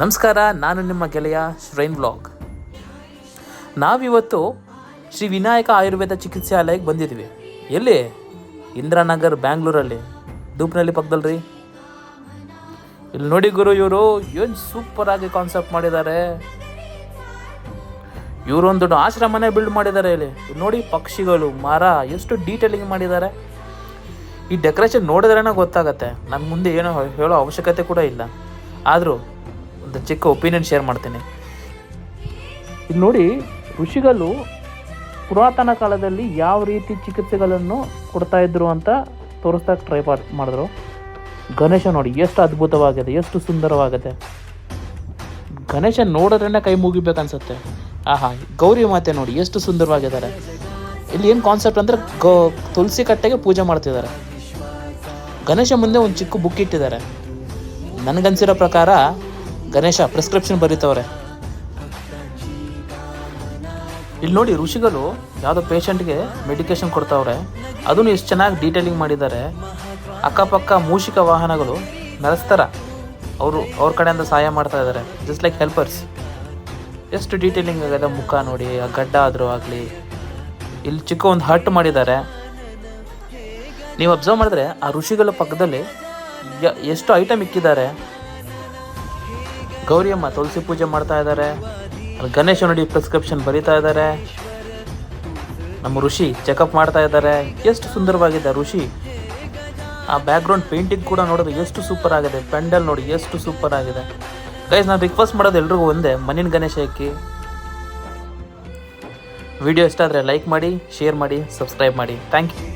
ನಮಸ್ಕಾರ, ನಾನು ನಿಮ್ಮ ಗೆಳೆಯ ಶ್ರೈನ್ ಬ್ಲಾಗ್. ನಾವಿವತ್ತು ಶ್ರೀ ವಿನಾಯಕ ಆಯುರ್ವೇದ ಚಿಕಿತ್ಸಾಲಯಕ್ಕೆ ಬಂದಿದ್ವಿ. ಎಲ್ಲಿ? ಇಂದಿರಾನಗರ್, ಬ್ಯಾಂಗ್ಳೂರಲ್ಲಿ, ಧೂಪ್ನಳ್ಳಿ ಪಕ್ಕದಲ್ರಿ. ಇಲ್ಲಿ ನೋಡಿ ಗುರು, ಇವರು ಏನು ಸೂಪರಾಗಿ ಕಾನ್ಸೆಪ್ಟ್ ಮಾಡಿದ್ದಾರೆ. ಇವರು ಒಂದು ದೊಡ್ಡ ಆಶ್ರಮನೇ ಬಿಲ್ಡ್ ಮಾಡಿದ್ದಾರೆ. ಇಲ್ಲಿ ನೋಡಿ, ಪಕ್ಷಿಗಳು, ಮರ, ಎಷ್ಟು ಡೀಟೇಲಿಂಗ್ ಮಾಡಿದ್ದಾರೆ. ಈ ಡೆಕೋರೇಷನ್ ನೋಡಿದ್ರೇ ಗೊತ್ತಾಗತ್ತೆ. ನನ್ನ ಮುಂದೆ ಏನೋ ಹೇಳೋ ಅವಶ್ಯಕತೆ ಕೂಡ ಇಲ್ಲ. ಆದರೂ ಒಂದು ಚಿಕ್ಕ ಒಪಿನಿಯನ್ ಶೇರ್ ಮಾಡ್ತೀನಿ. ಇದು ನೋಡಿ, ಋಷಿಗಳು ಪುರಾತನ ಕಾಲದಲ್ಲಿ ಯಾವ ರೀತಿ ಚಿಕಿತ್ಸೆಗಳನ್ನು ಕೊಡ್ತಾ ಇದ್ರು ಅಂತ ತೋರಿಸ್ದಾಗ ಟ್ರೈ ಮಾಡಿದ್ರು. ಗಣೇಶ ನೋಡಿ ಎಷ್ಟು ಅದ್ಭುತವಾಗಿದೆ, ಎಷ್ಟು ಸುಂದರವಾಗಿದೆ. ಗಣೇಶ ನೋಡಿದ್ರೇ ಕೈ ಮುಗಿಬೇಕನ್ಸುತ್ತೆ. ಆಹಾ, ಗೌರಿ ಮಾತೆ ನೋಡಿ ಎಷ್ಟು ಸುಂದರವಾಗಿದ್ದಾರೆ. ಇಲ್ಲಿ ಏನು ಕಾನ್ಸೆಪ್ಟ್ ಅಂದರೆ ತುಳಸಿ ಕಟ್ಟೆಗೆ ಪೂಜೆ ಮಾಡ್ತಿದ್ದಾರೆ. ಗಣೇಶ ಮುಂದೆ ಒಂದು ಚಿಕ್ಕ ಬುಕ್ ಇಟ್ಟಿದ್ದಾರೆ. ನನಗನ್ಸಿರೋ ಪ್ರಕಾರ ಗಣೇಶ ಪ್ರಿಸ್ಕ್ರಿಪ್ಷನ್ ಬರೀತವ್ರೆ. ಇಲ್ಲಿ ನೋಡಿ, ಋಷಿಗಳು ಯಾವುದೋ ಪೇಷಂಟ್ಗೆ ಮೆಡಿಕೇಶನ್ ಕೊಡ್ತಾವ್ರೆ. ಅದನ್ನು ಎಷ್ಟು ಚೆನ್ನಾಗಿ ಡೀಟೇಲಿಂಗ್ ಮಾಡಿದ್ದಾರೆ. ಅಕ್ಕಪಕ್ಕ ಮೂಷಿಕ ವಾಹನಗಳು ನಡೆಸ್ತಾರ, ಅವ್ರ ಕಡೆಯಿಂದ ಸಹಾಯ ಮಾಡ್ತಾ ಇದ್ದಾರೆ, ಜಸ್ಟ್ ಲೈಕ್ ಹೆಲ್ಪರ್ಸ್. ಎಷ್ಟು ಡೀಟೇಲಿಂಗ್ ಆಗಿದೆ. ಮುಖ ನೋಡಿ, ಆ ಗಡ್ಡ ಆದರೂ ಆಗಲಿ. ಇಲ್ಲಿ ಚಿಕ್ಕ ಒಂದು ಹಟ್ ಮಾಡಿದ್ದಾರೆ. ನೀವು ಅಬ್ಸರ್ವ್ ಮಾಡಿದ್ರೆ ಆ ಋಷಿಗಳ ಪಕ್ಕದಲ್ಲಿ ಎಷ್ಟು ಐಟಮ್ ಇಕ್ಕಿದ್ದಾರೆ. ಗೌರಿಯಮ್ಮ ತುಳಸಿ ಪೂಜೆ ಮಾಡ್ತಾ ಇದ್ದಾರೆ. ಗಣೇಶ ನೋಡಿ ಪ್ರಿಸ್ಕ್ರಿಪ್ಷನ್ ಬರೀತಾ ಇದ್ದಾರೆ. ನಮ್ಮ ಋಷಿ ಚೆಕಪ್ ಮಾಡ್ತಾ ಇದ್ದಾರೆ. ಎಷ್ಟು ಸುಂದರವಾಗಿದೆ ಋಷಿ. ಆ ಬ್ಯಾಕ್ಗ್ರೌಂಡ್ ಪೇಂಟಿಂಗ್ ಕೂಡ ನೋಡಿದ್ರೆ ಎಷ್ಟು ಸೂಪರ್ ಆಗಿದೆ. ಪೆಂಡಲ್ ನೋಡಿ ಎಷ್ಟು ಸೂಪರ್ ಆಗಿದೆ. ಗೈಸ್, ನಾನು ರಿಕ್ವೆಸ್ಟ್ ಮಾಡೋದು ಎಲ್ರಿಗೂ ಒಂದೇ, ಮಣ್ಣಿನ ಗಣೇಶ ಇಕ್ಕಿ. ವಿಡಿಯೋ ಇಷ್ಟ ಆದರೆ ಲೈಕ್ ಮಾಡಿ, ಶೇರ್ ಮಾಡಿ, ಸಬ್ಸ್ಕ್ರೈಬ್ ಮಾಡಿ. Thank you.